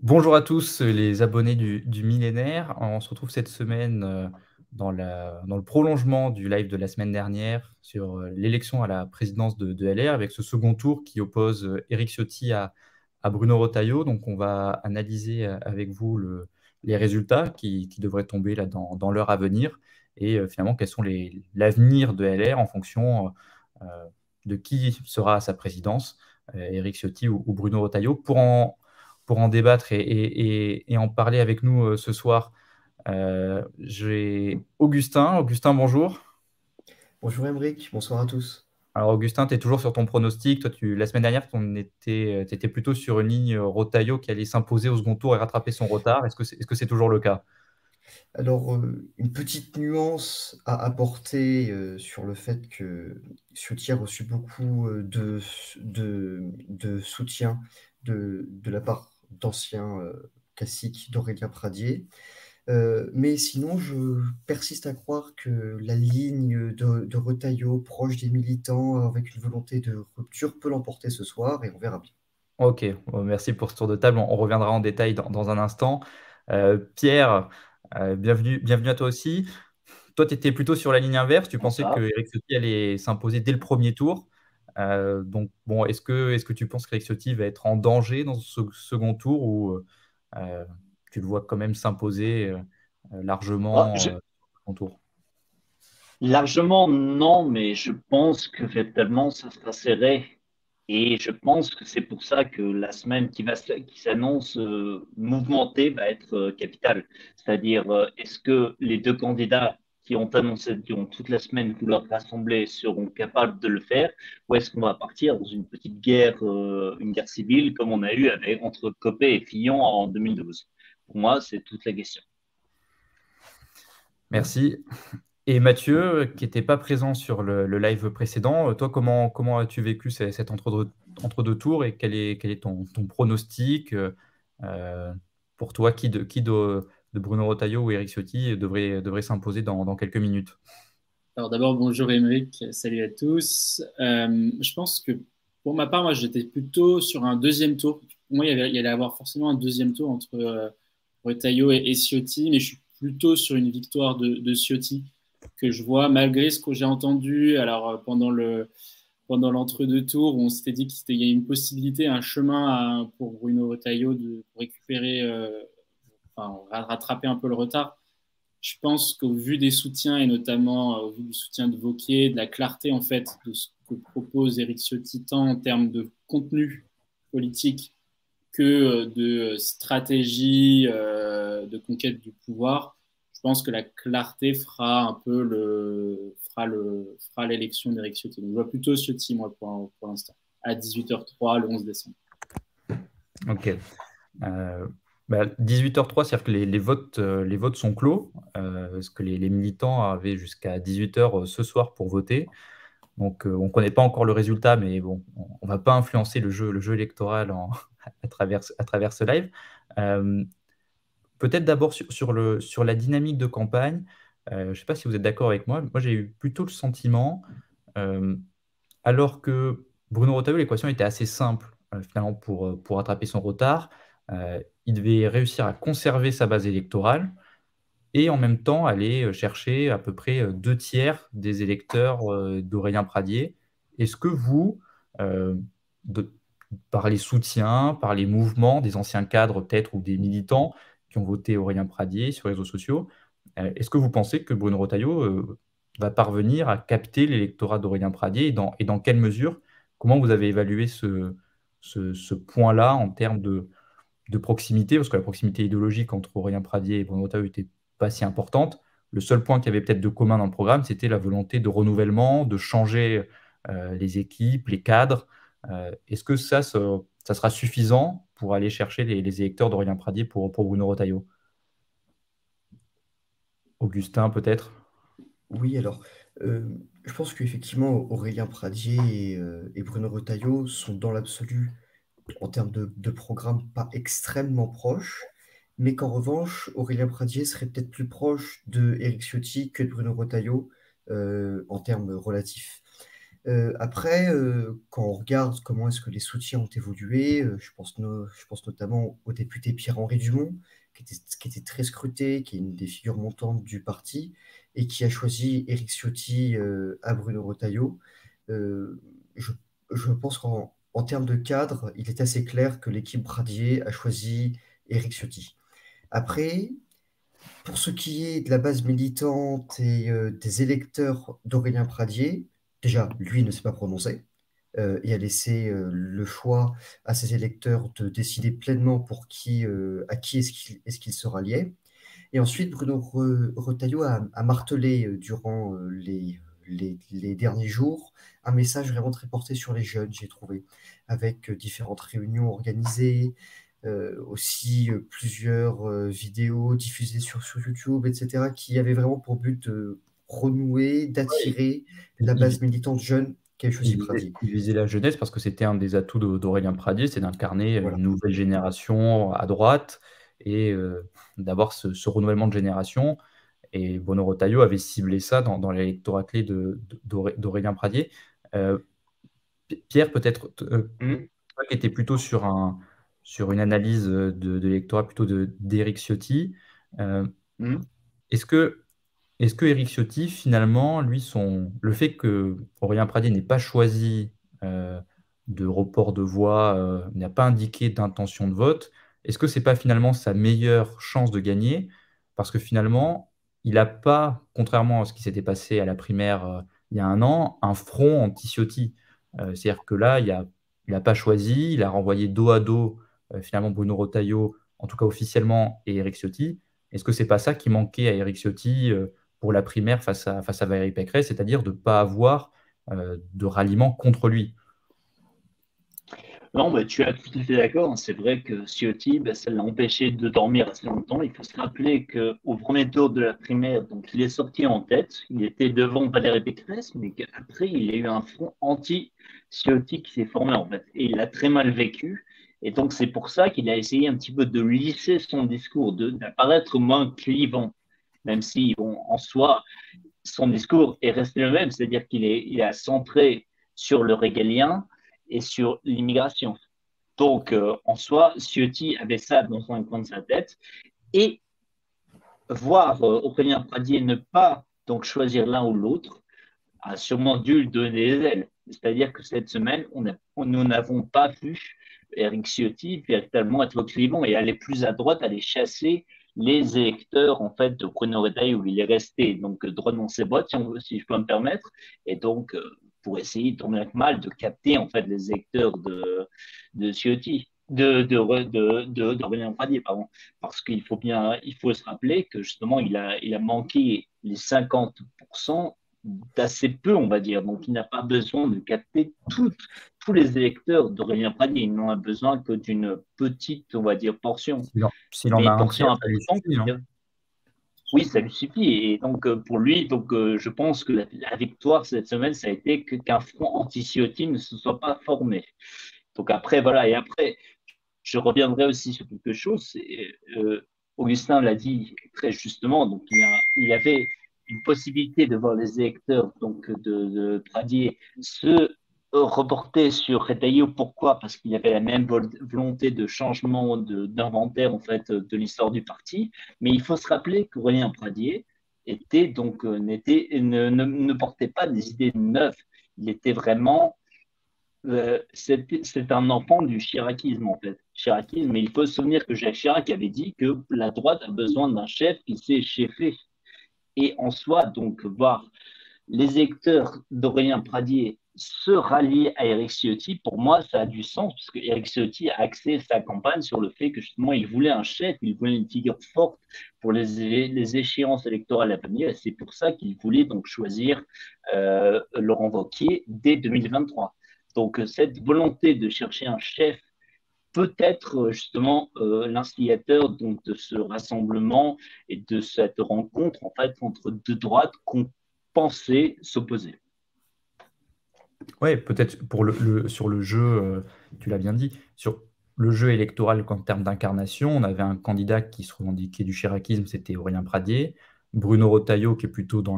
Bonjour à tous les abonnés du millénaire. On se retrouve cette semaine dans le prolongement du live de la semaine dernière sur l'élection à la présidence de LR avec ce second tour qui oppose Éric Ciotti à Bruno Retailleau. Donc on va analyser avec vous les résultats qui devraient tomber là dans l'heure à venir et finalement quels sont l'avenir de LR en fonction euh, de qui sera à sa présidence, Éric Ciotti ou Bruno Retailleau. Pour en débattre et en parler avec nous ce soir, j'ai Augustin. Augustin, bonjour. Bonjour Emeric, bonsoir à tous. Alors Augustin, tu es toujours sur ton pronostic. Toi, la semaine dernière, tu étais plutôt sur une ligne Retailleau qui allait s'imposer au second tour et rattraper son retard. Est-ce que c'est toujours le cas? Alors, une petite nuance à apporter sur le fait que Ciotti a reçu beaucoup de soutien de la part d'anciens classiques d'Aurélien Pradier. Mais sinon, je persiste à croire que la ligne de Retailleau proche des militants avec une volonté de rupture peut l'emporter ce soir et on verra bien. Ok, bon, merci pour ce tour de table. On reviendra en détail dans un instant. Pierre, bienvenue à toi aussi. Toi, tu étais plutôt sur la ligne inverse. Tu pensais que Bonsoir. Eric Ciotti allait s'imposer dès le premier tour. Donc, bon, est-ce que tu penses qu'Eric Ciotti va être en danger dans ce second tour ou euh, tu le vois quand même s'imposer Ah, largement au second tour? largement non, mais je pense que véritablement ça sera serré. Et je pense que c'est pour ça que la semaine qui s'annonce mouvementée va être capitale. C'est-à-dire, est-ce que les deux candidats qui ont annoncé durant toute la semaine vouloir rassembler seront capables de le faire, ou est-ce qu'on va partir dans une petite guerre, une guerre civile comme on a eu entre Copé et Fillon en 2012? Pour moi, c'est toute la question. Merci. Et Mathieu, qui n'était pas présent sur le live précédent, toi, comment as-tu vécu cet entre-deux tours et quel est ton pronostic euh, pour toi, qui de Bruno Retailleau ou Éric Ciotti devrait s'imposer dans quelques minutes? Alors d'abord, bonjour Émeric, salut à tous. Je pense que pour ma part, moi j'étais plutôt sur un deuxième tour. Pour moi, il y allait avoir forcément un deuxième tour entre Retailleau et Ciotti, mais je suis plutôt sur une victoire de Ciotti que je vois malgré ce que j'ai entendu. Alors pendant l'entre-deux tours, où on s'était dit qu'il y a une possibilité, un chemin pour Bruno Retailleau pour récupérer, enfin rattraper un peu le retard. Je pense qu'au vu des soutiens et notamment au vu du soutien de Wauquiez, de la clarté en fait de ce que propose Éric Ciotti tant en termes de contenu politique que de stratégie de conquête du pouvoir, je pense que la clarté fera un peu fera l'élection d'Éric Ciotti. Donc, je vois plutôt Ciotti moi pour l'instant à 18h03 le 11 décembre. Ok. Euh, 18h03, c'est-à-dire que les votes sont clos, parce que les militants avaient jusqu'à 18h ce soir pour voter. Donc, on ne connaît pas encore le résultat, mais bon, on ne va pas influencer le jeu électoral à travers ce live. Euh, Peut-être d'abord sur la dynamique de campagne. Je ne sais pas si vous êtes d'accord avec moi. Moi, j'ai eu plutôt le sentiment, euh, alors que Bruno Retailleau, l'équation était assez simple, finalement, pour rattraper son retard. Il devait réussir à conserver sa base électorale et en même temps aller chercher à peu près deux tiers des électeurs d'Aurélien Pradier. Est-ce que vous, euh, de- par les soutiens, par les mouvements des anciens cadres peut-être ou des militants qui ont voté Aurélien Pradier sur les réseaux sociaux, est-ce que vous pensez que Bruno Retailleau va parvenir à capter l'électorat d'Aurélien Pradier et dans quelle mesure, comment vous avez évalué ce point-là en termes de proximité, parce que la proximité idéologique entre Aurélien Pradier et Bruno Retailleau était pas si importante. Le seul point qu'il y avait peut-être de commun dans le programme, c'était la volonté de renouvellement, de changer les équipes, les cadres. Est-ce que ça sera suffisant pour aller chercher les électeurs d'Aurélien Pradier pour Bruno Retailleau? Augustin, peut-être? Oui, alors, euh, je pense qu'effectivement, Aurélien Pradier et Bruno Retailleau sont dans l'absolu, en termes de programme, pas extrêmement proches, mais qu'en revanche, Aurélien Pradier serait peut-être plus proche de Éric Ciotti que de Bruno Retailleau en termes relatifs. Après, quand on regarde comment est-ce que les soutiens ont évolué, je pense notamment au député Pierre-Henri Dumont, qui était très scruté, qui est une des figures montantes du parti, et qui a choisi Éric Ciotti à Bruno Retailleau. Euh, je, je pense en termes de cadre, il est assez clair que l'équipe Pradier a choisi Éric Ciotti. Après, pour ce qui est de la base militante et des électeurs d'Aurélien Pradier, déjà, lui ne s'est pas prononcé et a laissé le choix à ses électeurs de décider pleinement à qui est-ce qu'il se ralliait. Et ensuite, Bruno Retailleau a martelé durant les derniers jours un message vraiment très porté sur les jeunes, j'ai trouvé, avec différentes réunions organisées, aussi plusieurs vidéos diffusées sur YouTube, etc., qui avaient vraiment pour but de renouer, d'attirer la base Il, militante jeune qu'avait choisi Pradier. il visait la jeunesse parce que c'était un des atouts d'Aurélien Pradier, c'est d'incarner Voilà. une nouvelle génération à droite et d'avoir ce renouvellement de génération. Et Bruno Retailleau avait ciblé ça dans l'électorat clé d'Aurélien Pradier. Euh, Pierre, peut-être, Mhm. toi qui étais plutôt sur une analyse de l'électorat plutôt d'Éric Ciotti, euh, Mhm. est-ce que Éric Ciotti, finalement, lui, le fait que Aurélien Pradier n'ait pas choisi euh, de report de voix, n'a pas indiqué d'intention de vote, est-ce que c'est pas finalement sa meilleure chance de gagner? Parce que finalement, il n'a pas, contrairement à ce qui s'était passé à la primaire il y a un an, un front anti-Ciotti. C'est-à-dire que là, il n'a pas choisi, il a renvoyé dos à dos finalement Bruno Retailleau, en tout cas officiellement, et Éric Ciotti. Est-ce que c'est pas ça qui manquait à Éric Ciotti pour la primaire face à Valérie Pécresse, c'est-à-dire de ne pas avoir de ralliement contre lui? Non, bah, tu as tout à fait d'accord. C'est vrai que Ciotti, bah, ça l'a empêché de dormir assez longtemps. Il faut se rappeler qu'au premier tour de la primaire, donc, il est sorti en tête. Il était devant Valérie Pécresse, mais qu'après, il y a eu un front anti-Ciotti qui s'est formé, en fait. Et il a très mal vécu. Et donc, c'est pour ça qu'il a essayé un petit peu de lisser son discours, d'apparaître moins clivant, même si, bon, en soi, son discours est resté le même, c'est-à-dire il a centré sur le régalien et sur l'immigration. Donc, en soi, Ciotti avait ça dans un coin de sa tête. Et voir Aurélien Pradier ne pas donc choisir l'un ou l'autre a sûrement dû lui donner des ailes. C'est-à-dire que cette semaine, nous n'avons pas vu Eric Ciotti véritablement être clivant et aller plus à droite, aller chasser les électeurs en fait de Bruno Retailleau où il est resté donc droit dans ses bottes si je peux me permettre et donc pour essayer tant bien que mal de capter en fait les électeurs de Ciotti d'Aurélien Pradier, pardon, parce il faut se rappeler que justement il a manqué les 50% d'assez peu, on va dire. Donc, il n'a pas besoin de capter tous les électeurs d'Aurélien Pradier. Il n'en a besoin que d'une petite, on va dire, portion. S'il en a Mais un tiers, portion ça lui importante, suffit, hein. oui, ça lui suffit. Et donc, pour lui, donc, je pense que la victoire cette semaine, ça a été qu'un front anti-Ciotti ne se soit pas formé. Donc, après, voilà. Et après, je reviendrai aussi sur quelque chose. Augustin l'a dit très justement. Donc, il avait une possibilité de voir les électeurs donc de Pradier se reporter sur Retailleau. Pourquoi? Parce qu'il y avait la même volonté de changement d'inventaire en fait de l'histoire du parti. Mais il faut se rappeler qu'Aurélien Pradier était donc ne portait pas des idées neuves. Il était vraiment c'est un enfant du chiracisme, en fait. Chiracisme, mais il faut se souvenir que Jacques Chirac avait dit que la droite a besoin d'un chef qui sait cheffer. Et en soi, donc, voir les électeurs d'Aurélien Pradier se rallier à Éric Ciotti, pour moi, ça a du sens, parce que Éric Ciotti a axé sa campagne sur le fait que justement, il voulait un chef, il voulait une figure forte pour les échéances électorales à venir, et c'est pour ça qu'il voulait donc choisir Laurent Wauquiez dès 2023. Donc, cette volonté de chercher un chef peut être justement l'instigateur donc, de ce rassemblement et de cette rencontre en fait entre deux droites qu'on pensait s'opposer. Ouais, peut-être sur le jeu, tu l'as bien dit, sur le jeu électoral en termes d'incarnation, on avait un candidat qui se revendiquait du chiracisme, c'était Aurélien Pradier. Bruno Retailleau, qui est plutôt dans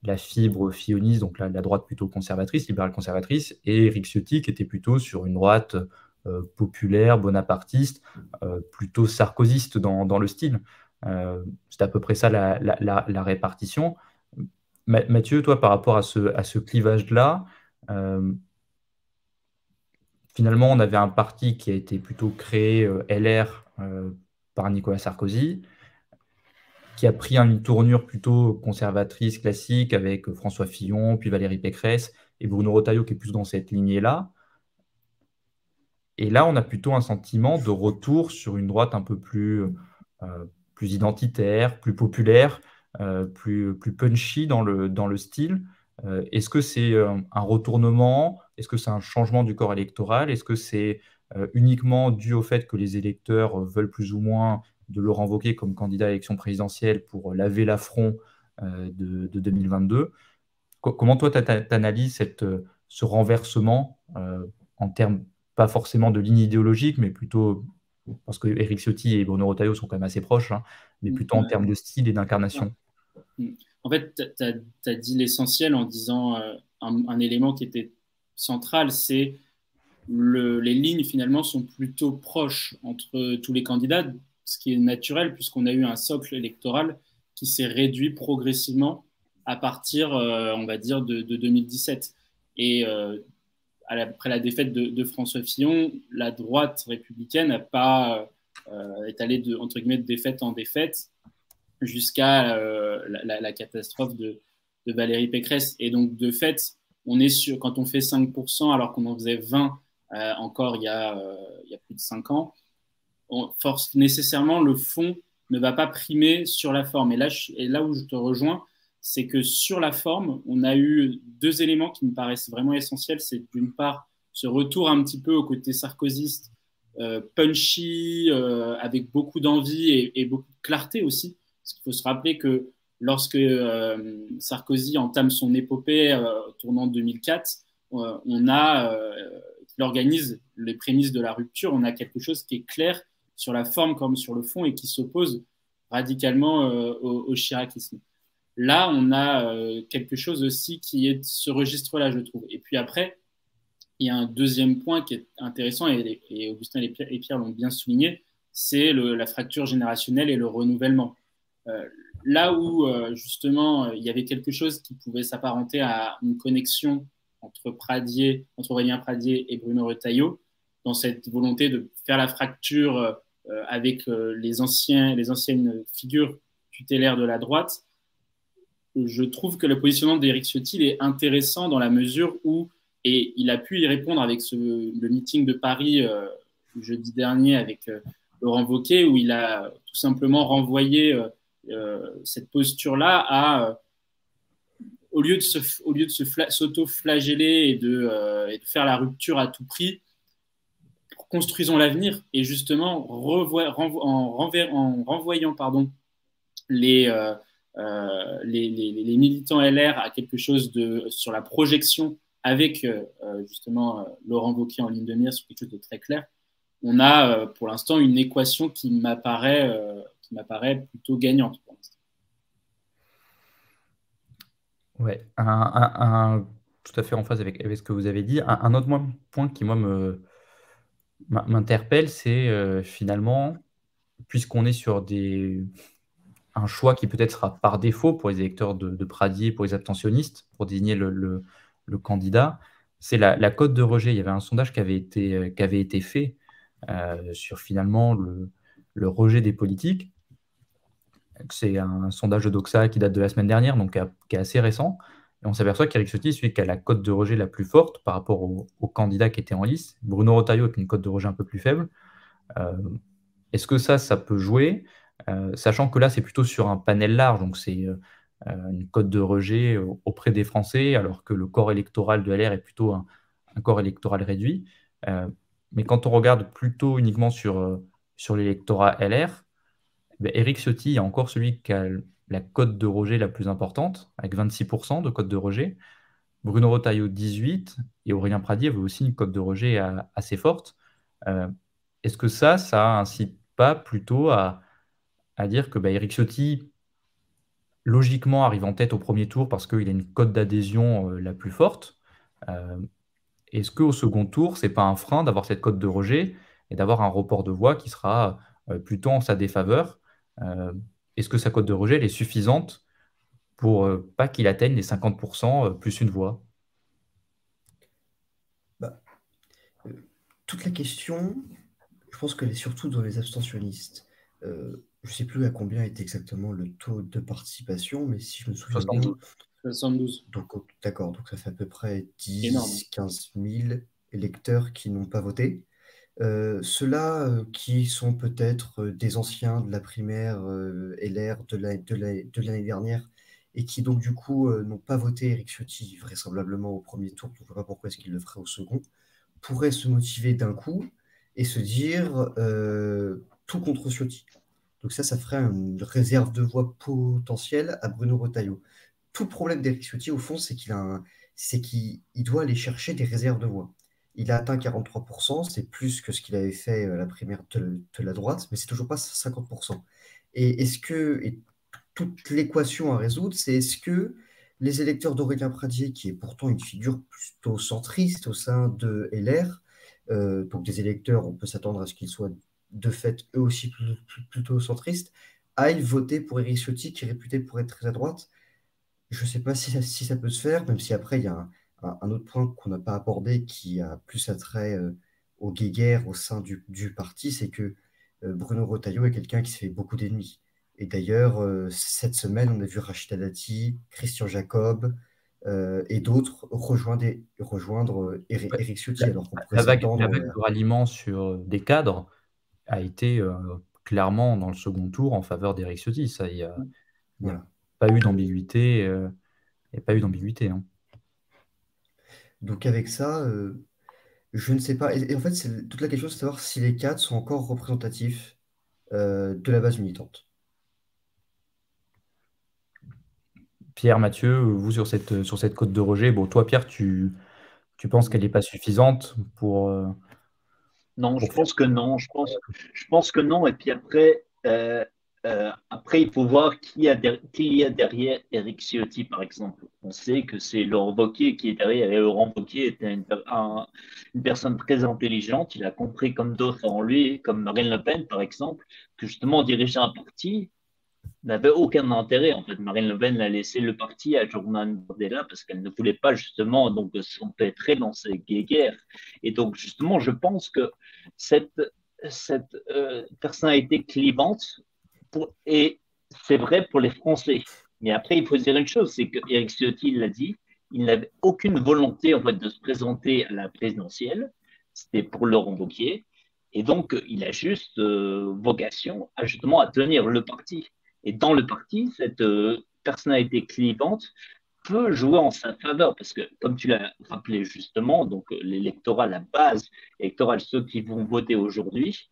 la fibre filoniste, donc la droite plutôt conservatrice, libérale conservatrice, et Éric Ciotti qui était plutôt sur une droite populaire, bonapartiste, plutôt sarkozyste dans le style. C'est à peu près ça la répartition. Mathieu, toi, par rapport à ce clivage-là, finalement, on avait un parti qui a été plutôt créé, LR, par Nicolas Sarkozy, qui a pris une tournure plutôt conservatrice, classique, avec François Fillon, puis Valérie Pécresse, et Bruno Retailleau qui est plus dans cette lignée-là. Et là, on a plutôt un sentiment de retour sur une droite un peu plus identitaire, plus populaire, plus punchy dans le style. Est-ce que c'est un retournement? Est-ce que c'est un changement du corps électoral? Est-ce que c'est uniquement dû au fait que les électeurs veulent plus ou moins de Laurent Wauquiez comme candidat à l'élection présidentielle pour laver l'affront de 2022? Comment toi, tu analyses ce renversement en termes pas forcément de ligne idéologique, mais plutôt, parce que Éric Ciotti et Bruno Retailleau sont quand même assez proches, hein, mais plutôt en termes de style et d'incarnation? En fait, tu as dit l'essentiel en disant un élément qui était central, c'est les lignes finalement sont plutôt proches entre tous les candidats, ce qui est naturel puisqu'on a eu un socle électoral qui s'est réduit progressivement à partir, on va dire, de 2017. Et après la défaite de François Fillon, la droite républicaine n'a pas est allée entre guillemets de défaite en défaite jusqu'à la catastrophe de Valérie Pécresse. Et donc, de fait, quand on fait 5%, alors qu'on en faisait 20 encore il y a plus de 5 ans, nécessairement, le fond ne va pas primer sur la forme. Et là où je te rejoins, c'est que sur la forme, on a eu deux éléments qui me paraissent vraiment essentiels. C'est d'une part ce retour un petit peu au côté sarkozyste, punchy, avec beaucoup d'envie et beaucoup de clarté aussi. Parce qu'il faut se rappeler que lorsque Sarkozy entame son épopée tournant 2004, il organise les prémices de la rupture. On a quelque chose qui est clair sur la forme comme sur le fond et qui s'oppose radicalement au chiracisme. Là, on a quelque chose aussi qui est de ce registre-là, je trouve. Et puis après, il y a un deuxième point qui est intéressant, et Augustin et Pierre l'ont bien souligné, c'est la fracture générationnelle et le renouvellement. Là où, justement, il y avait quelque chose qui pouvait s'apparenter à une connexion entre Aurélien Pradié et Bruno Retailleau, dans cette volonté de faire la fracture avec les anciennes figures tutélaires de la droite, je trouve que le positionnement d'Éric Ciotti est intéressant dans la mesure où, et il a pu y répondre avec le meeting de Paris jeudi dernier avec Laurent Wauquiez, où il a tout simplement renvoyé cette posture-là à, au lieu de s'auto-flageller et de faire la rupture à tout prix, construisons l'avenir. Et justement, en renvoyant les militants LR à quelque chose sur la projection avec justement Laurent Wauquiez en ligne de mire sur quelque chose de très clair, on a pour l'instant une équation qui m'apparaît plutôt gagnante pour l'instant. Ouais, tout à fait en phase avec ce que vous avez dit. Un autre point qui, moi, m'interpelle, c'est finalement, puisqu'on est sur un choix qui peut-être sera par défaut pour les électeurs de Pradié, pour les abstentionnistes, pour désigner le candidat, c'est la cote de rejet. Il y avait un sondage qui avait été fait sur finalement le rejet des politiques. C'est un sondage de Doxa qui date de la semaine dernière, donc qui est assez récent. Et on s'aperçoit qu'Éric Ciotti est celui qui a la cote de rejet la plus forte par rapport aux candidats qui étaient en lice. Bruno Retailleau avec une cote de rejet un peu plus faible. Est-ce que ça peut jouer, sachant que là, c'est plutôt sur un panel large, donc c'est une cote de rejet auprès des Français, alors que le corps électoral de LR est plutôt un corps électoral réduit. Mais quand on regarde plutôt uniquement sur l'électorat LR, Éric Ciotti est encore celui qui a la cote de rejet la plus importante, avec 26% de cote de rejet. Bruno Retailleau, 18%, et Aurélien Pradié avait aussi une cote de rejet assez forte. Est-ce que ça incite pas plutôt à dire que Éric Ciotti logiquement arrive en tête au premier tour parce qu'il a une cote d'adhésion la plus forte. Euh, Est-ce qu'au second tour, c'est pas un frein d'avoir cette cote de rejet et d'avoir un report de voix qui sera plutôt en sa défaveur? Euh, Est-ce que sa cote de rejet elle est suffisante pour pas qu'il atteigne les 50% plus une voix? Bah, euh, toute la question, je pense qu'elle est surtout dans les abstentionnistes. Je ne sais plus à combien était exactement le taux de participation, mais si je me souviens bien, 72. 72. donc d'accord, donc ça fait à peu près Énorme. 10-15 000 électeurs qui n'ont pas voté. Ceux-là qui sont peut-être des anciens de la primaire LR de l'année dernière et qui donc du coup n'ont pas voté Éric Ciotti vraisemblablement au premier tour, je ne vois pas pourquoi est-ce qu'il le ferait au second, pourraient se motiver d'un coup et se dire tout contre Ciotti. Donc ça ferait une réserve de voix potentielle à Bruno Retailleau. Tout le problème d'Éric Ciotti, au fond, c'est qu'il doit aller chercher des réserves de voix. Il a atteint 43%, c'est plus que ce qu'il avait fait la primaire de la droite, mais c'est toujours pas 50%. Et toute l'équation à résoudre, c'est est-ce que les électeurs d'Aurélien Pradier, qui est pourtant une figure plutôt centriste au sein de LR, donc des électeurs, on peut s'attendre à ce qu'ils soient de fait eux aussi plutôt centristes, aillent voter pour Éric Ciotti, qui est réputé pour être très à droite. Je ne sais pas si ça peut se faire, même si après, il y a un autre point qu'on n'a pas abordé qui a plus attrait aux guéguerres au sein du parti, c'est que Bruno Retailleau est quelqu'un qui se fait beaucoup d'ennemis. Et d'ailleurs, cette semaine, on a vu Rachida Dati, Christian Jacob et d'autres rejoindre Ouais. Éric Ciotti, La, alors qu'on pourrait la vague s'attendre. de ralliement sur des cadres a été clairement dans le second tour en faveur d'Éric Ciotti. Ça, il n'y a Voilà. pas eu d'ambiguïté. Il n'y a pas eu d'ambiguïté, hein. Donc avec ça, je ne sais pas. Et en fait, toute la question, c'est de savoir si les cadres sont encore représentatifs de la base militante. Pierre, Mathieu, vous sur cette cote de rejet, bon, toi, Pierre, tu penses qu'elle n'est pas suffisante Non, je pour faire. pense que non. Je pense que non. Et puis après, il faut voir qui y a derrière Eric Ciotti, par exemple. On sait que c'est Laurent Wauquiez qui est derrière. Et Laurent Wauquiez était une personne très intelligente. Il a compris, comme d'autres en lui, comme Marine Le Pen, par exemple, que justement diriger un parti n'avait aucun intérêt. En fait, Marine Le Pen a laissé le parti à Jordan Bardella parce qu'elle ne voulait pas justement donc s'empêtrer dans ces guerres. Et donc justement, je pense que cette personnalité clivante et c'est vrai pour les Français. Mais après, il faut dire une chose, c'est que Éric Ciotti l'a dit, il n'avait aucune volonté en fait de se présenter à la présidentielle. C'était pour Laurent Wauquiez. Et donc, il a juste vocation à justement à tenir le parti. Et dans le parti, cette personnalité clivante peut jouer en sa faveur parce que, comme tu l'as rappelé justement, donc l'électorat, la base électorale, ceux qui vont voter aujourd'hui,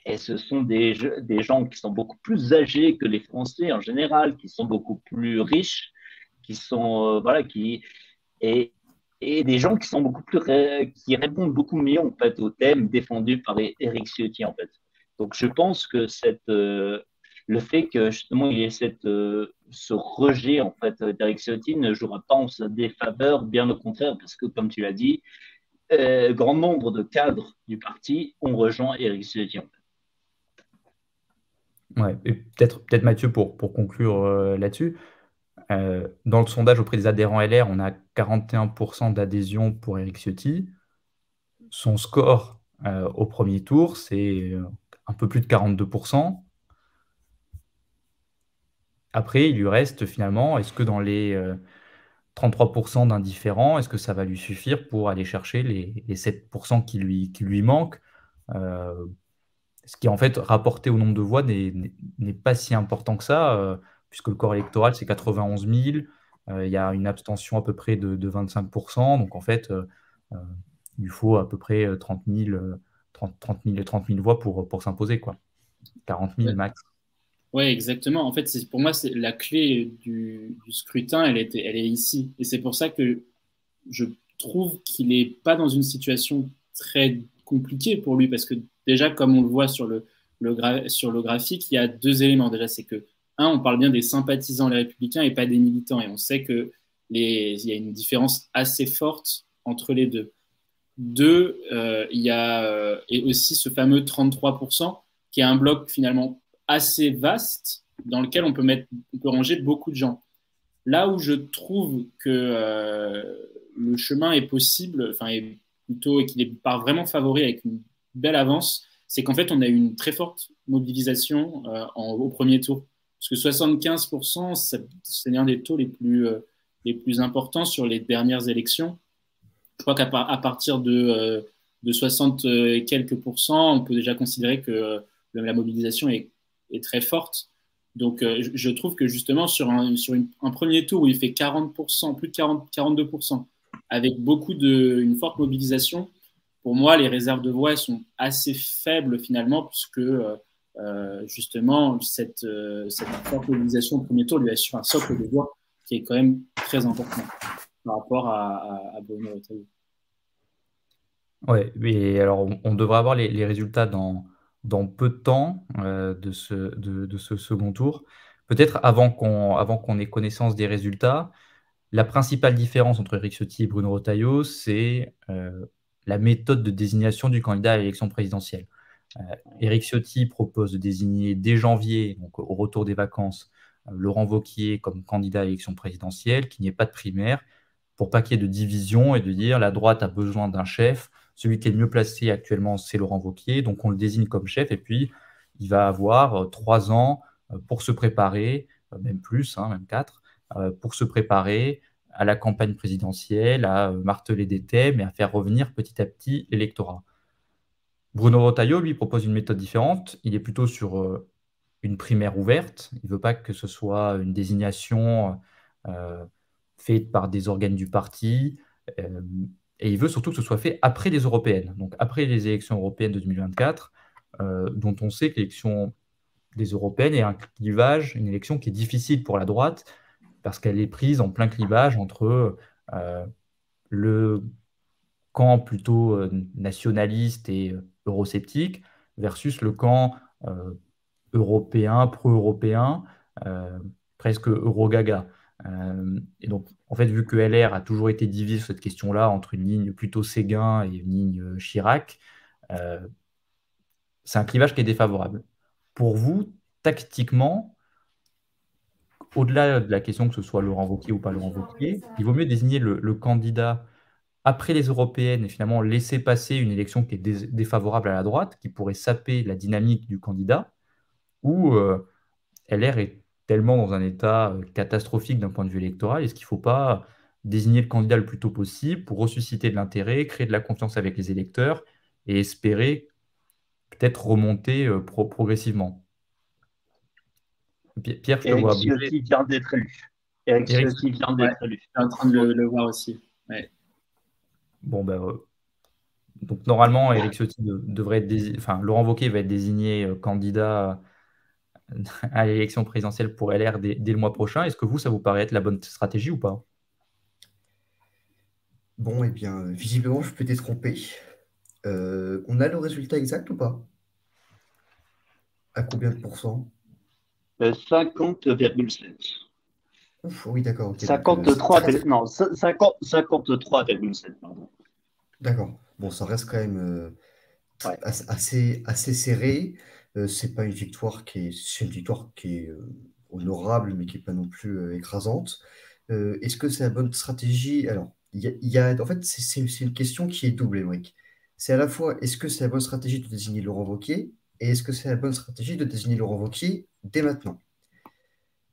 et ce sont des gens qui sont beaucoup plus âgés que les Français en général, qui sont beaucoup plus riches, qui sont voilà, et, et des gens qui sont beaucoup plus qui répondent beaucoup mieux en fait aux thèmes défendus par Éric Ciotti en fait. Donc je pense que le fait que justement il y ait ce rejet en fait d'Éric Ciotti ne jouera pas en sa défaveur, bien au contraire, parce que comme tu l'as dit, grand nombre de cadres du parti ont rejoint Éric Ciotti en fait. Ouais, et peut-être Mathieu, pour conclure là-dessus, dans le sondage auprès des adhérents LR, on a 41% d'adhésion pour Éric Ciotti. Son score au premier tour, c'est un peu plus de 42%. Après, il lui reste finalement, est-ce que dans les 33% d'indifférents, est-ce que ça va lui suffire pour aller chercher les 7% qui lui manquent? Euh, Ce qui, en fait, rapporté au nombre de voix, n'est pas si important que ça, puisque le corps électoral, c'est 91 000. Il y a une abstention à peu près de 25%. Donc, en fait, euh, il lui faut à peu près 30 000, 30 000 voix pour s'imposer, quoi. 40 000 Ouais, max. ouais, exactement. En fait, pour moi, c'est la clé du scrutin, elle est ici. Et c'est pour ça que je trouve qu'il n'est pas dans une situation très compliquée pour lui, parce que déjà, comme on le voit sur sur le graphique, il y a deux éléments. Déjà, c'est que on parle bien des sympathisants les républicains et pas des militants. Et on sait qu'il y a une différence assez forte entre les deux. Deux, il y a et aussi ce fameux 33% qui est un bloc finalement assez vaste dans lequel on peut ranger beaucoup de gens. Là où je trouve que le chemin est possible, enfin, est plutôt et qu'il est par vraiment favori avec une belle avance, c'est qu'en fait, on a eu une très forte mobilisation au premier tour. Parce que 75%, c'est l'un des taux les plus importants sur les dernières élections. Je crois qu'à partir de 60 et quelques pourcents, on peut déjà considérer que la mobilisation est très forte. Donc, je trouve que justement, sur un premier tour où il fait 40%, plus de 42%, avec une forte mobilisation, pour moi, les réserves de voix sont assez faibles finalement, puisque justement, cette forte mobilisation au premier tour lui assure un socle de voix qui est quand même très important par rapport à Bruno Retailleau. Ouais, mais alors on devrait avoir les résultats dans peu de temps de ce second tour. Peut-être avant qu'on ait connaissance des résultats, la principale différence entre Éric Ciotti et Bruno Retailleau, c'est la méthode de désignation du candidat à l'élection présidentielle. Éric Ciotti propose de désigner dès janvier, donc au retour des vacances, Laurent Wauquiez comme candidat à l'élection présidentielle, qu'il n'y ait pas de primaire, pour pas qu'il y ait de division et de dire la droite a besoin d'un chef. Celui qui est le mieux placé actuellement, c'est Laurent Wauquiez, donc on le désigne comme chef, et puis il va avoir 3 ans pour se préparer, même plus, même 4, pour se préparer à la campagne présidentielle, à marteler des thèmes et à faire revenir petit à petit l'électorat. Bruno Retailleau, lui, propose une méthode différente. Il est plutôt sur une primaire ouverte. Il ne veut pas que ce soit une désignation faite par des organes du parti. euh, et il veut surtout que ce soit fait après les européennes, donc après les élections européennes de 2024, dont on sait que l'élection des européennes est un clivage, une élection qui est difficile pour la droite, parce qu'elle est prise en plein clivage entre le camp plutôt nationaliste et eurosceptique versus le camp européen, pro-européen, euh, presque euro-gaga. Et donc, en fait, vu que LR a toujours été divisé sur cette question-là entre une ligne plutôt Séguin et une ligne Chirac, euh, c'est un clivage qui est défavorable. Pour vous, tactiquement, au-delà de la question que ce soit Laurent Wauquiez ou pas Laurent Wauquiez, il vaut mieux désigner le candidat après les européennes et finalement laisser passer une élection qui est défavorable à la droite, qui pourrait saper la dynamique du candidat, ou LR est tellement dans un état catastrophique d'un point de vue électoral, est-ce qu'il ne faut pas désigner le candidat le plus tôt possible pour ressusciter de l'intérêt, créer de la confiance avec les électeurs et espérer peut-être remonter progressivement? Pierre, je te Éric vois bouger. Ciotti vient d'être élu. Éric Éric, Ciotti vient Ouais, d'être élu. je suis en train de le voir aussi. Ouais. bon, ben, donc normalement, Éric Ciotti devrait être enfin, Laurent Wauquiez va être désigné candidat à l'élection présidentielle pour LR dès le mois prochain. Est-ce que vous, ça vous paraît être la bonne stratégie ou pas? Bon, eh bien, visiblement, je peux t'être trompé. On a le résultat exact ou pas? À combien de pourcents? 50,7. Ouf, oui, d'accord, ok. Donc, c'est 53, très, très- non, 53,7, pardon. D'accord. Bon, ça reste quand même Ouais. assez serré. C'est une victoire qui est honorable, mais qui n'est pas non plus écrasante. Est-ce que c'est la bonne stratégie? Alors, en fait, c'est une question qui est double, Émeric. C'est à la fois, est-ce que c'est la bonne stratégie de désigner Laurent Wauquiez, et est-ce que c'est la bonne stratégie de désigner Laurent Wauquiez dès maintenant?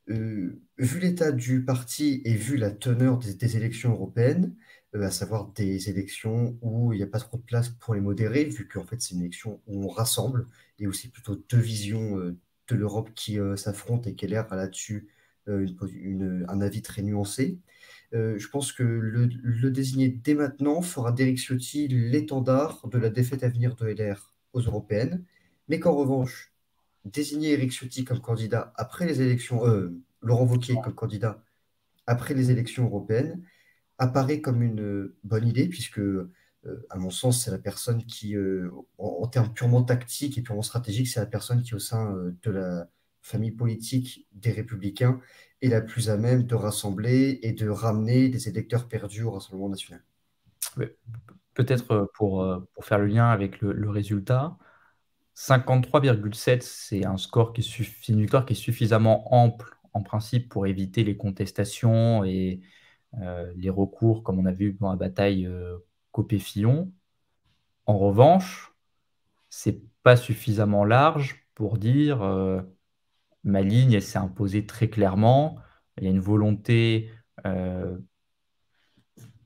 Vu l'état du parti et vu la teneur des élections européennes, à savoir des élections où il n'y a pas trop de place pour les modérés, vu qu'en fait c'est une élection où on rassemble et où c'est plutôt deux visions de l'Europe qui s'affrontent et qu'elle a là-dessus un avis très nuancé. Je pense que le désigner dès maintenant fera d'Éric Ciotti l'étendard de la défaite à venir de LR aux européennes, mais qu'en revanche, désigner Éric Ciotti comme candidat après les élections, Laurent Wauquiez comme candidat après les élections européennes, apparaît comme une bonne idée, puisque, à mon sens, c'est la personne qui, en termes purement tactiques et purement stratégiques, c'est la personne qui, au sein famille politique des Républicains est la plus à même de rassembler et de ramener des électeurs perdus au Rassemblement national. Peut-être pour faire le lien avec le résultat, 53,7, c'est un score c'est une victoire qui est suffisamment ample en principe pour éviter les contestations et les recours comme on a vu dans la bataille Copé-Fillon. En revanche, c'est pas suffisamment large pour dire ma ligne, elle s'est imposée très clairement. Il y a une volonté, il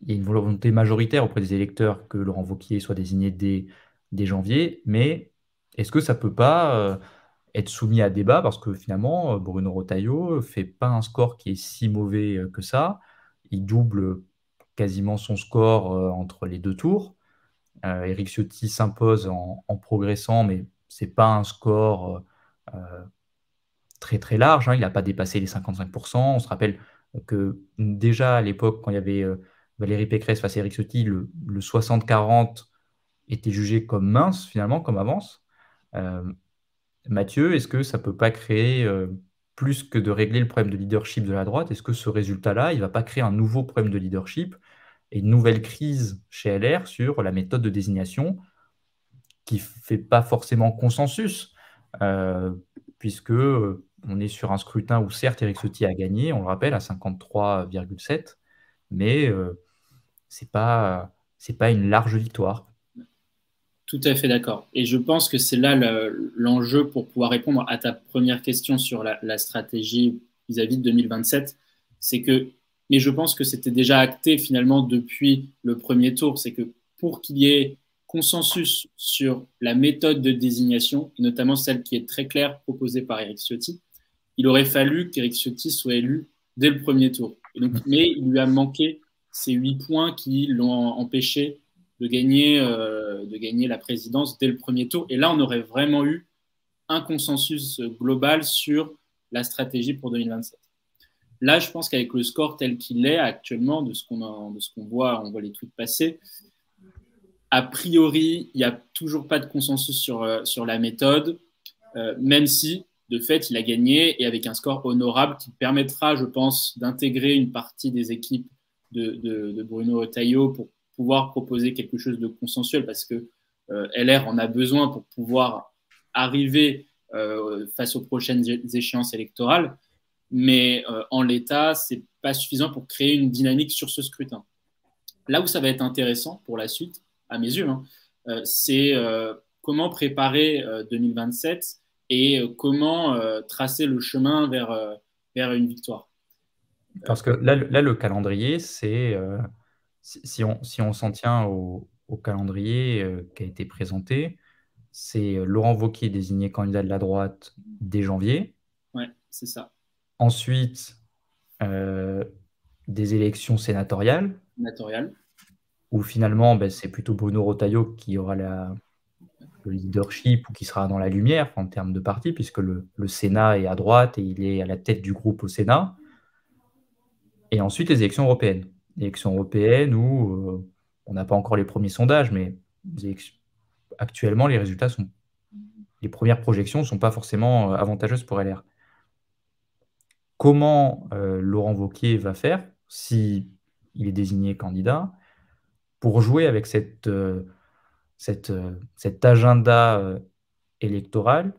y a une volonté majoritaire auprès des électeurs que Laurent Wauquiez soit désigné dès janvier, mais est-ce que ça peut pas être soumis à débat parce que finalement, Bruno Retailleau fait pas un score qui est si mauvais que ça. Il double quasiment son score entre les deux tours. Éric Ciotti s'impose en progressant, mais c'est pas un score très très large, hein. Il n'a pas dépassé les 55%. On se rappelle que déjà à l'époque, quand il y avait Valérie Pécresse face à Éric Ciotti, le 60-40 était jugé comme mince finalement, comme avance. Euh, Mathieu, est-ce que ça ne peut pas créer, plus que de régler le problème de leadership de la droite, est-ce que ce résultat-là, il ne va pas créer un nouveau problème de leadership et une nouvelle crise chez LR sur la méthode de désignation qui ne fait pas forcément consensus, euh, puisque on est sur un scrutin où certes Éric Ciotti a gagné, on le rappelle, à 53,7, mais c'est pas une large victoire. Tout à fait d'accord. Et je pense que c'est là l'enjeu pour pouvoir répondre à ta première question sur la stratégie vis-à-vis de 2027. C'est que, mais je pense que c'était déjà acté finalement depuis le premier tour, c'est que pour qu'il y ait consensus sur la méthode de désignation, et notamment celle qui est très claire proposée par Éric Ciotti, il aurait fallu qu'Éric Ciotti soit élu dès le premier tour. Et donc, mais il lui a manqué ces 8 points qui l'ont empêché de gagner la présidence dès le premier tour. Et là, on aurait vraiment eu un consensus global sur la stratégie pour 2027. Là, je pense qu'avec le score tel qu'il est actuellement, de ce qu'on voit, on voit les tweets passer, a priori, il n'y a toujours pas de consensus sur la méthode, même si, de fait, il a gagné et avec un score honorable qui permettra, je pense, d'intégrer une partie des équipes de Bruno Retailleau pour pouvoir proposer quelque chose de consensuel parce que LR en a besoin pour pouvoir arriver face aux prochaines échéances électorales. Mais en l'état, c'est pas suffisant pour créer une dynamique sur ce scrutin. Là où ça va être intéressant pour la suite, à mes yeux, c'est comment préparer 2027 et comment tracer le chemin vers une victoire. Parce que là, le calendrier, c'est si on s'en tient au calendrier qui a été présenté, c'est Laurent Wauquiez désigné candidat de la droite dès janvier. Ouais, c'est ça. Ensuite, des élections sénatoriales. Où finalement, c'est plutôt Bruno Retailleau qui aura le leadership ou qui sera dans la lumière en termes de parti, puisque le Sénat est à droite et il est à la tête du groupe au Sénat. Et ensuite, les élections européennes. Les élections européennes où on n'a pas encore les premiers sondages, mais actuellement, les premières projections ne sont pas forcément avantageuses pour LR. Comment Laurent Wauquiez va faire s'il est désigné candidat pour jouer avec cet agenda électoral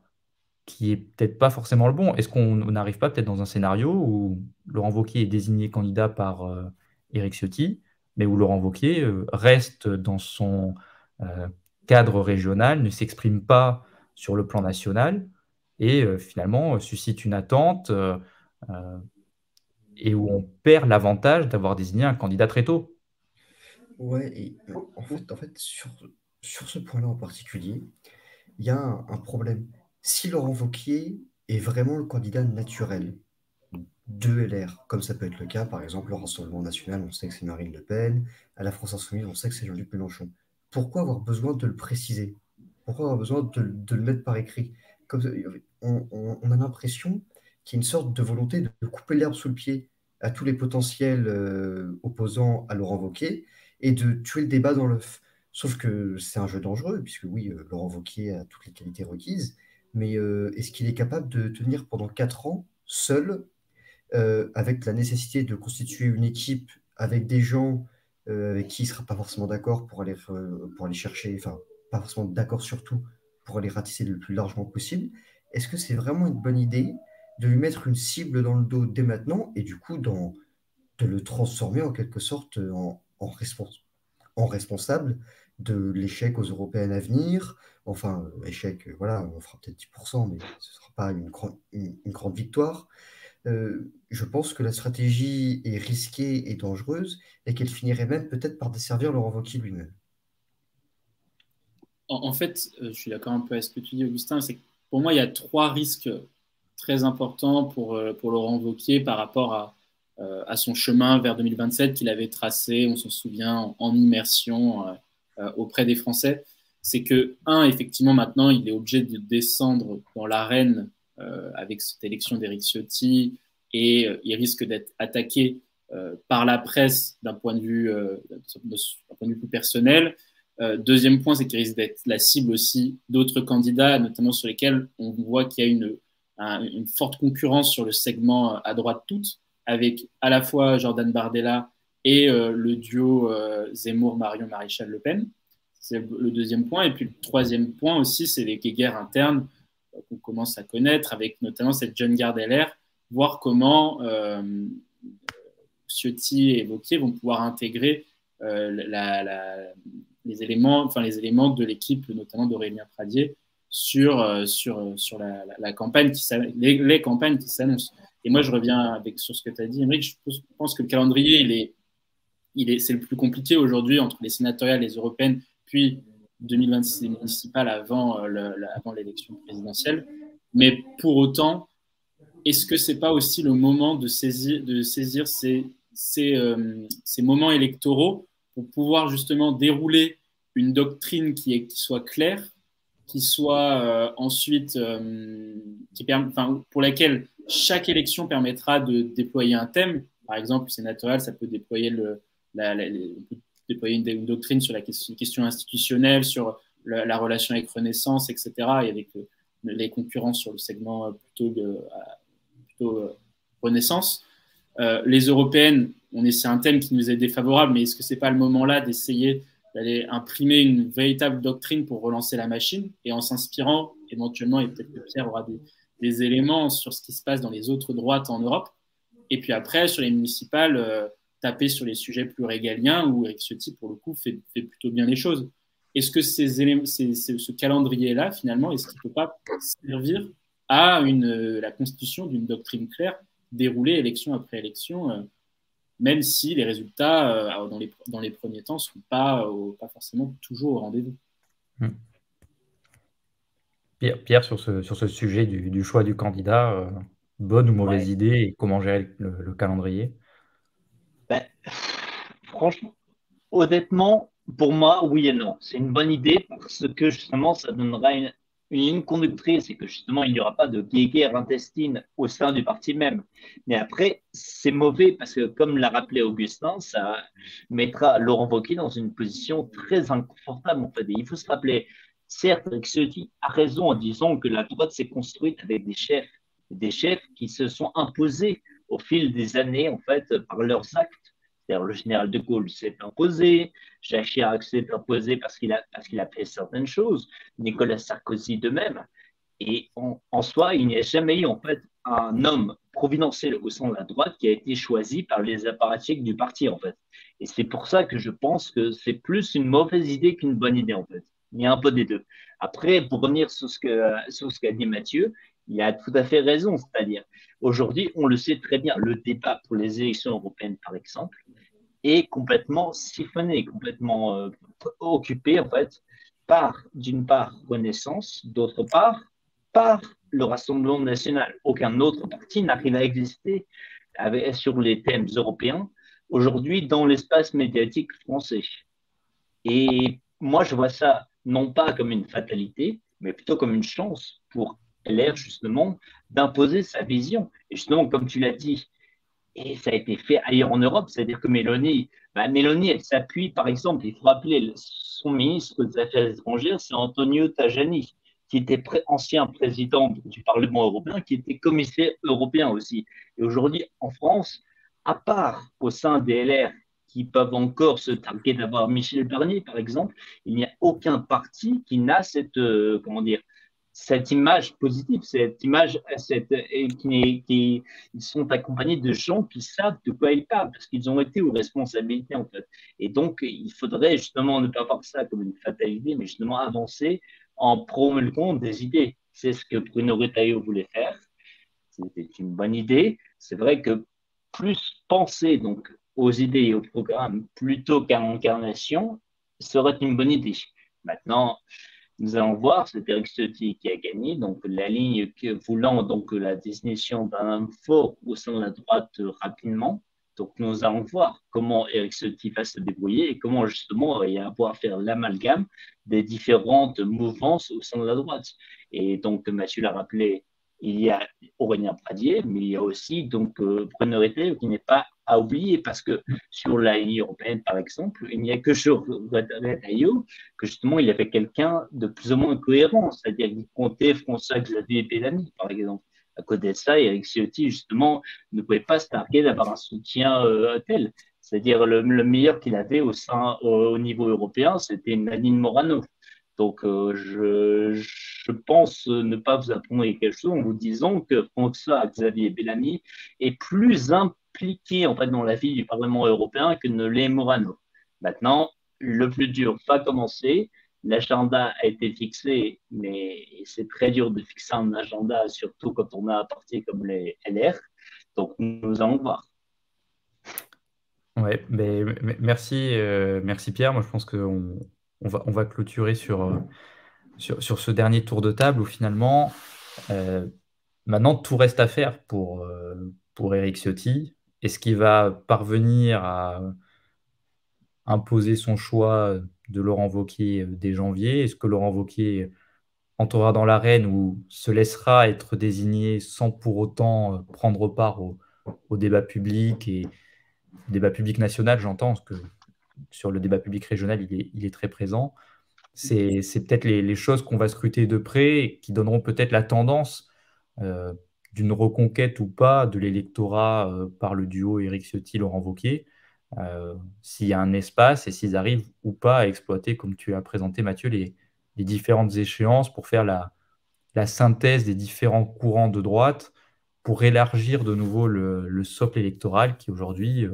qui est peut-être pas forcément le bon. Est-ce qu'on n'arrive pas peut-être dans un scénario où Laurent Wauquiez est désigné candidat par Éric Ciotti, mais où Laurent Wauquiez reste dans son cadre régional, ne s'exprime pas sur le plan national et finalement suscite une attente et où on perd l'avantage d'avoir désigné un candidat très tôt? Ouais, et en fait sur ce point-là en particulier, il y a un problème. Si Laurent Wauquiez est vraiment le candidat naturel de LR, comme ça peut être le cas, par exemple, au Rassemblement national, on sait que c'est Marine Le Pen, à la France Insoumise, on sait que c'est Jean-Luc Mélenchon. Pourquoi avoir besoin de le préciser? Pourquoi avoir besoin de le mettre par écrit? On a l'impression qu'il y a une sorte de volonté de couper l'herbe sous le pied à tous les potentiels opposants à Laurent Wauquiez et de tuer le débat dans l'œuf. Sauf que c'est un jeu dangereux, puisque oui, Laurent Wauquiez a toutes les qualités requises, mais est-ce qu'il est capable de tenir pendant 4 ans seul, avec la nécessité de constituer une équipe avec des gens avec qui il ne sera pas forcément d'accord pour aller chercher, enfin, pas forcément d'accord surtout, pour aller ratisser le plus largement possible? Est-ce que c'est vraiment une bonne idée de lui mettre une cible dans le dos dès maintenant et du coup de le transformer en quelque sorte en responsable de l'échec aux européennes à venir? Enfin, échec, voilà, on fera peut-être 10%, mais ce ne sera pas une grande victoire. Je pense que la stratégie est risquée et dangereuse et qu'elle finirait même peut-être par desservir Laurent Wauquiez lui-même. En fait, je suis d'accord un peu avec ce que tu dis, Augustin, c'est que pour moi, il y a 3 risques très importants pour Laurent Wauquiez par rapport à son chemin vers 2027 qu'il avait tracé, on s'en souvient, en immersion auprès des Français. C'est que, effectivement, maintenant, il est obligé de descendre dans l'arène avec cette élection d'Éric Ciotti et il risque d'être attaqué par la presse d'un point de vue plus personnel. Deuxième point, c'est qu'il risque d'être la cible aussi d'autres candidats, notamment sur lesquels on voit qu'il y a une forte concurrence sur le segment à droite toute, avec à la fois Jordan Bardella et le duo Zemmour-Marion Maréchal-Le Pen. C'est le deuxième point. Et puis le troisième point aussi, c'est les guerres internes qu'on commence à connaître, avec notamment cette jeune garde LR, voir comment Ciotti et Wauquiez vont pouvoir intégrer les éléments de l'équipe, notamment d'Aurélien Pradier, sur la campagne les campagnes qui s'annoncent. Et moi, je reviens sur ce que tu as dit, Émeric. Je pense que le calendrier, c'est le plus compliqué aujourd'hui entre les sénatoriales, les européennes, puis 2026 les municipales avant l'élection présidentielle. Mais pour autant, est-ce que c'est pas aussi le moment de saisir ces moments électoraux pour pouvoir justement dérouler une doctrine qui soit claire, qui soit ensuite pour laquelle chaque élection permettra de déployer un thème. Par exemple, sénatorial, ça peut déployer une doctrine sur la question institutionnelle, sur la relation avec Renaissance, etc. Et avec les concurrents sur le segment plutôt Renaissance. Les européennes, c'est un thème qui nous est défavorable, mais est-ce que c'est pas le moment là d'essayer d'aller imprimer une véritable doctrine pour relancer la machine et en s'inspirant éventuellement, et peut-être que Pierre aura des éléments sur ce qui se passe dans les autres droites en Europe, et puis après sur les municipales, taper sur les sujets plus régaliens où Éric Ciotti pour le coup fait plutôt bien les choses. Est-ce que ce calendrier-là, finalement, est-ce qu'il ne peut pas servir à la constitution d'une doctrine claire, déroulée élection après élection, même si les résultats dans les premiers temps ne sont pas forcément toujours au rendez-vous? Pierre, sur ce sujet du choix du candidat, bonne ou mauvaise idée et comment gérer le calendrier? Franchement, honnêtement, pour moi, oui et non. C'est une bonne idée parce que justement, ça donnera une ligne conductrice et que justement, il n'y aura pas de guerre intestine au sein du parti même. Mais après, c'est mauvais parce que, comme l'a rappelé Augustin, ça mettra Laurent Wauquiez dans une position très inconfortable. En fait. Et il faut se rappeler, certes, Ciotti a raison en disant que la droite s'est construite avec des chefs qui se sont imposés au fil des années, en fait, par leurs actes. C'est-à-dire le général de Gaulle s'est imposé, Jacques Chirac s'est imposé parce qu'il a fait certaines choses, Nicolas Sarkozy de même. Et en soi, il n'y a jamais eu en fait un homme providentiel au sein de la droite qui a été choisi par les apparatchiks du parti en fait. Et c'est pour ça que je pense que c'est plus une mauvaise idée qu'une bonne idée en fait. Il y a un peu des deux. Après, pour revenir sur ce qu'a dit Mathieu, il a tout à fait raison. C'est-à-dire, aujourd'hui, on le sait très bien, le débat pour les élections européennes, par exemple, est complètement siphonné, complètement occupé, en fait, d'une part, Renaissance, d'autre part, par le Rassemblement national. Aucun autre parti n'arrive à exister sur les thèmes européens aujourd'hui dans l'espace médiatique français. Et moi, je vois ça non pas comme une fatalité, mais plutôt comme une chance pour LR, justement, d'imposer sa vision. Et justement, comme tu l'as dit, et ça a été fait ailleurs en Europe, c'est-à-dire que Mélanie, elle s'appuie, par exemple, il faut rappeler son ministre des Affaires étrangères, c'est Antonio Tajani. qui était ancien président du Parlement européen, qui était commissaire européen aussi. Et aujourd'hui, en France, à part au sein des LR qui peuvent encore se targuer d'avoir Michel Barnier, par exemple, il n'y a aucun parti qui n'a cette, comment dire, cette image positive, cette image qui ils sont accompagnés de gens qui savent de quoi ils parlent, parce qu'ils ont été aux responsabilités, en fait. Et donc, il faudrait justement ne pas voir ça comme une fatalité, mais justement avancer en promulguant des idées. C'est ce que Bruno Retailleau voulait faire. C'était une bonne idée. C'est vrai que plus penser donc aux idées et aux programmes plutôt qu'à l'incarnation serait une bonne idée. Maintenant, nous allons voir, c'est Éric Ciotti qui a gagné, donc la ligne voulant donc la désignation d'un homme fort au sein de la droite rapidement. Donc nous allons voir comment Éric Ciotti va se débrouiller et comment justement il va pouvoir faire l'amalgame des différentes mouvances au sein de la droite. Et donc Mathieu l'a rappelé, il y a Aurélien Pradier, mais il y a aussi donc Bruno Retailleau qui n'est pas à oublier parce que sur la ligne européenne, par exemple, il n'y a que sur Retailleau que justement il y avait quelqu'un de plus ou moins cohérent, c'est-à-dire qu'il comptait François-Xavier Bellamy, par exemple. À côté de ça, Éric Ciotti, justement, ne pouvait pas se targuer d'avoir un soutien tel. C'est-à-dire le meilleur qu'il avait au niveau européen, c'était Nadine Morano. Donc, je pense ne pas vous apprendre quelque chose en vous disant que François-Xavier Bellamy est plus impliqué en fait, dans la vie du Parlement européen que ne l'est Morano. Maintenant, le plus dur va commencer. L'agenda a été fixé, mais c'est très dur de fixer un agenda, surtout quand on a un parti comme les LR. Donc, nous allons voir. Ouais, merci, merci Pierre. Moi, je pense qu'on on va clôturer sur ce dernier tour de table où finalement, maintenant, tout reste à faire pour Éric Ciotti. Est-ce qu'il va parvenir à imposer son choix de Laurent Wauquiez dès janvier? Est-ce que Laurent Wauquiez entrera dans l'arène ou se laissera être désigné sans pour autant prendre part au débat public et débat public national, j'entends, parce que sur le débat public régional, il est très présent. C'est peut-être les choses qu'on va scruter de près et qui donneront peut-être la tendance euh, d'une reconquête ou pas de l'électorat par le duo Éric Ciotti-Laurent Wauquiez, s'il y a un espace et s'ils arrivent ou pas à exploiter, comme tu as présenté Mathieu, les différentes échéances pour faire la synthèse des différents courants de droite, pour élargir de nouveau le socle électoral qui aujourd'hui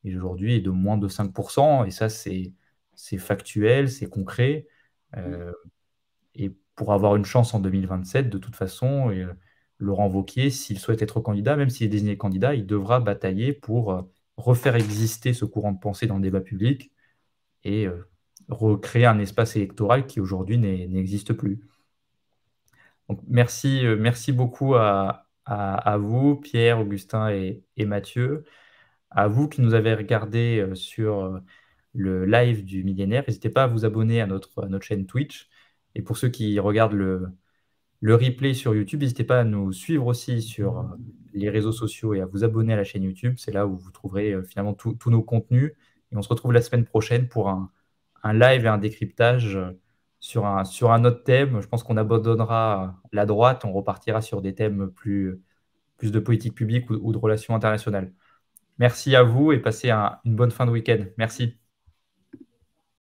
est de moins de 5%, et ça c'est factuel, c'est concret. Et pour avoir une chance en 2027, de toute façon, Laurent Wauquiez, s'il souhaite être candidat, même s'il est désigné candidat, il devra batailler pour refaire exister ce courant de pensée dans le débat public et recréer un espace électoral qui aujourd'hui n'existe plus. Donc, merci beaucoup à vous, Pierre, Augustin et Mathieu, à vous qui nous avez regardé sur le live du millénaire. N'hésitez pas à vous abonner à notre chaîne Twitch. Et pour ceux qui regardent le replay sur YouTube, n'hésitez pas à nous suivre aussi sur les réseaux sociaux et à vous abonner à la chaîne YouTube. C'est là où vous trouverez finalement tous nos contenus. Et on se retrouve la semaine prochaine pour un live et un décryptage sur un autre thème. Je pense qu'on abandonnera la droite, on repartira sur des thèmes plus de politique publique ou de relations internationales. Merci à vous et passez une bonne fin de week-end. Merci.